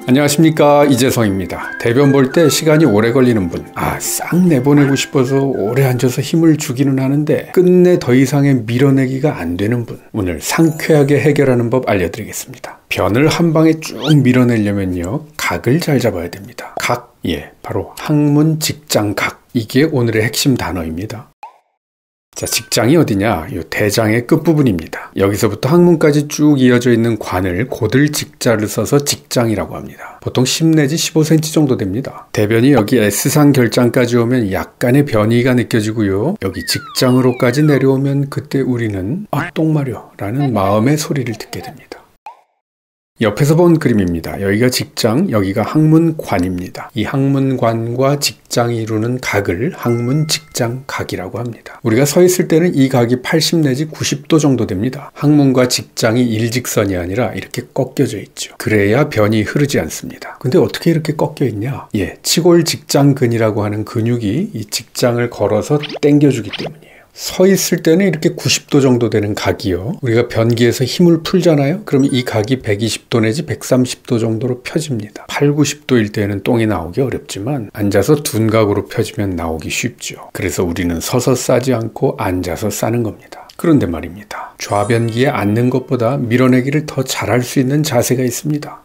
안녕하십니까, 이재성입니다. 대변 볼 때 시간이 오래 걸리는 분, 싹 내보내고 싶어서 오래 앉아서 힘을 주기는 하는데 끝내 더 이상의 밀어내기가 안 되는 분, 오늘 상쾌하게 해결하는 법 알려드리겠습니다. 변을 한 방에 쭉 밀어내려면요, 각을 잘 잡아야 됩니다. 각, 바로 학문, 직장, 각, 이게 오늘의 핵심 단어입니다. 자, 직장이 어디냐? 이 대장의 끝부분입니다. 여기서부터 학문까지 쭉 이어져 있는 관을 고들 직자를 써서 직장이라고 합니다. 보통 10 내지 15cm 정도 됩니다. 대변이 여기 S상 결장까지 오면 약간의 변이가 느껴지고요. 여기 직장으로까지 내려오면 그때 우리는 똥 마려 라는 마음의 소리를 듣게 됩니다. 옆에서 본 그림입니다. 여기가 직장, 여기가 학문관입니다. 이 학문관과 직장이 이루는 각을 학문, 직장, 각이라고 합니다. 우리가 서 있을 때는 이 각이 80 내지 90도 정도 됩니다. 학문과 직장이 일직선이 아니라 이렇게 꺾여져 있죠. 그래야 변이 흐르지 않습니다. 근데 어떻게 이렇게 꺾여 있냐? 치골 직장근이라고 하는 근육이 이 직장을 걸어서 당겨주기 때문이에요. 서 있을 때는 이렇게 90도 정도 되는 각이요. 우리가 변기에서 힘을 풀잖아요. 그러면 이 각이 120도 내지 130도 정도로 펴집니다. 8, 90도일 때는 똥이 나오기 어렵지만 앉아서 둔각으로 펴지면 나오기 쉽죠. 그래서 우리는 서서 싸지 않고 앉아서 싸는 겁니다. 그런데 말입니다. 좌변기에 앉는 것보다 밀어내기를 더 잘할 수 있는 자세가 있습니다.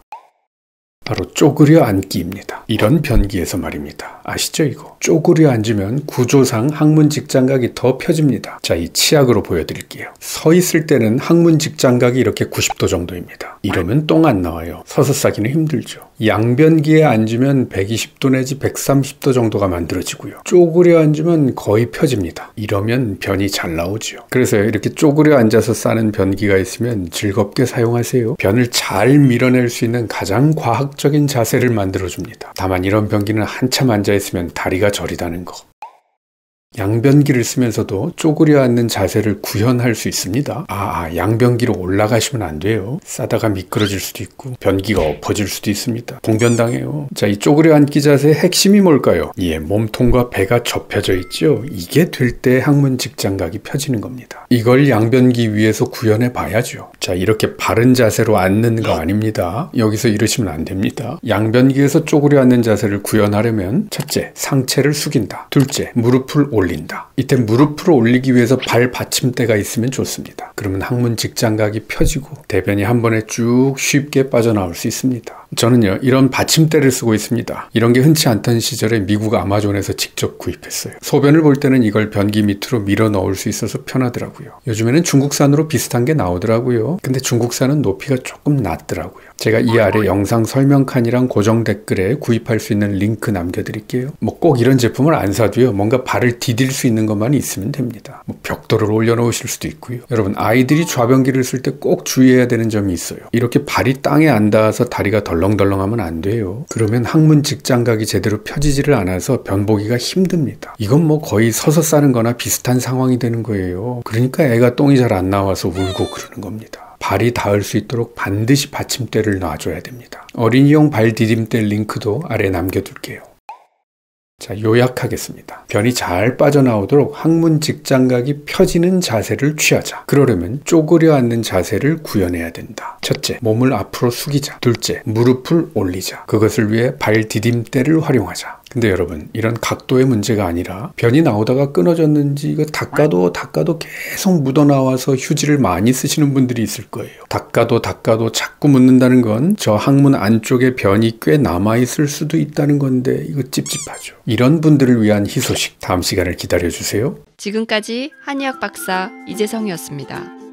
바로 쪼그려 앉기입니다. 이런 변기에서 말입니다. 아시죠, 이거? 쪼그려 앉으면 구조상 학문 직장각이 더 펴집니다. 자, 이 치약으로 보여드릴게요. 서 있을 때는 학문 직장각이 이렇게 90도 정도입니다. 이러면 똥 안 나와요. 서서 싸기는 힘들죠. 양변기에 앉으면 120도 내지 130도 정도가 만들어지고요. 쪼그려 앉으면 거의 펴집니다. 이러면 변이 잘 나오죠. 그래서 이렇게 쪼그려 앉아서 싸는 변기가 있으면 즐겁게 사용하세요. 변을 잘 밀어낼 수 있는 가장 과학적인 자세를 만들어줍니다. 다만 이런 변기는 한참 앉아있으면 다리가 저리다는 거. 양변기를 쓰면서도 쪼그려 앉는 자세를 구현할 수 있습니다. 양변기로 올라가시면 안 돼요. 싸다가 미끄러질 수도 있고 변기가 엎어질 수도 있습니다. 봉변당해요. 자, 이 쪼그려 앉기 자세의 핵심이 뭘까요? 몸통과 배가 접혀져 있죠. 이게 될 때 학문 직장각이 펴지는 겁니다. 이걸 양변기 위에서 구현해 봐야죠. 자, 이렇게 바른 자세로 앉는 거 아닙니다. 여기서 이러시면 안 됩니다. 양변기에서 쪼그려 앉는 자세를 구현하려면 첫째, 상체를 숙인다. 둘째, 무릎을 올린다. 이때 무릎을 올리기 위해서 발 받침대가 있으면 좋습니다. 그러면 학문 직장각이 펴지고 대변이 한 번에 쭉 쉽게 빠져나올 수 있습니다. 저는요, 이런 받침대를 쓰고 있습니다. 이런 게 흔치 않던 시절에 미국 아마존에서 직접 구입했어요. 소변을 볼 때는 이걸 변기 밑으로 밀어 넣을 수 있어서 편하더라고요. 요즘에는 중국산으로 비슷한 게 나오더라고요. 근데 중국산은 높이가 조금 낮더라고요. 제가 이 아래 영상 설명 칸이랑 고정 댓글에 구입할 수 있는 링크 남겨드릴게요. 꼭 이런 제품을 안 사도요, 뭔가 발을 디딜 수 있는 것만 있으면 됩니다. 벽돌을 올려놓으실 수도 있고요. 여러분, 아이들이 좌변기를 쓸 때 꼭 주의해야 되는 점이 있어요. 이렇게 발이 땅에 안 닿아서 다리가 덜렁덜렁하면 안 돼요. 그러면 학문 직장각이 제대로 펴지지를 않아서 변보기가 힘듭니다. 이건 거의 서서 싸는 거나 비슷한 상황이 되는 거예요. 그러니까 애가 똥이 잘 안 나와서 울고 그러는 겁니다. 발이 닿을 수 있도록 반드시 받침대를 놔줘야 됩니다. 어린이용 발 디딤대 링크도 아래 남겨둘게요. 자, 요약하겠습니다. 변이 잘 빠져나오도록 학문 직장각이 펴지는 자세를 취하자. 그러려면 쪼그려 앉는 자세를 구현해야 된다. 첫째, 몸을 앞으로 숙이자. 둘째, 무릎을 올리자. 그것을 위해 발 디딤대를 활용하자. 근데 여러분, 이런 각도의 문제가 아니라 변이 나오다가 끊어졌는지 이거 닦아도 계속 묻어나와서 휴지를 많이 쓰시는 분들이 있을 거예요. 닦아도 자꾸 묻는다는 건 저 항문 안쪽에 변이 꽤 남아있을 수도 있다는 건데 이거 찝찝하죠. 이런 분들을 위한 희소식, 다음 시간을 기다려주세요. 지금까지 한의학 박사 이재성이었습니다.